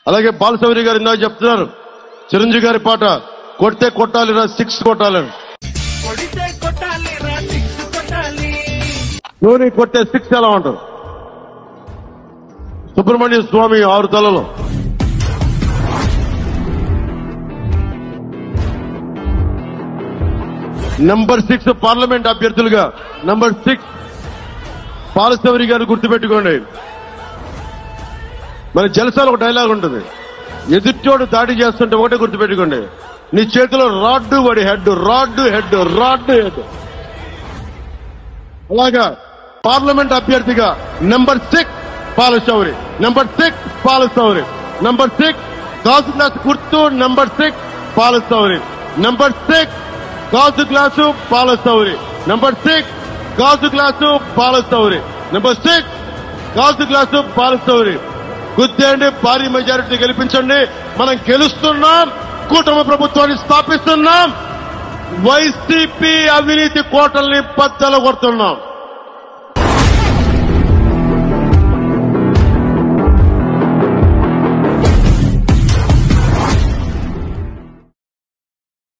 అలాగే బాలశౌరి గారు ఇందాక చెప్తున్నారు, చిరంజీవి గారి పాట కొడితే కొట్టాలిరా 6 కొట్టాలని. ధోని కొట్టే 6 ఎలా ఉంటుంది? సుబ్రహ్మణ్య స్వామి 6 తలలో. నంబర్ 6 పార్లమెంట్ అభ్యర్థులుగా నంబర్ 6 బాలశౌరి గారు గుర్తుపెట్టుకోండి. మన జలసాలు ఒక డైలాగ్ ఉంటుంది, ఎదుటోడు దాడి చేస్తుంటే ఒకటే గుర్తుపెట్టుకోండి, నీ చేతిలో రాడ్డు వాడి head, rod head, rod head. అలాగా పార్లమెంట్ అభ్యర్థిగా number 6 Balashowry, number 6 Balashowry, number 6 గాజు గ్లాసు గుర్తు, నంబర్ 6 బాలశౌరి, నంబర్ 6 గాజు గ్లాసు బాలశౌరి, నంబర్ 6 గాజు గ్లాసు బాలశౌరి, నంబర్ 6 గాజు గ్లాసు బాలశౌరి. గుర్తేండి, భారీ మెజారిటీ గెలిపించండి. మనం గెలుస్తున్నాం, కూటమి ప్రభుత్వాన్ని స్థాపిస్తున్నాం, వైసీపీ అవినీతి కోటల్ని బద్దలు కొడుతున్నాం.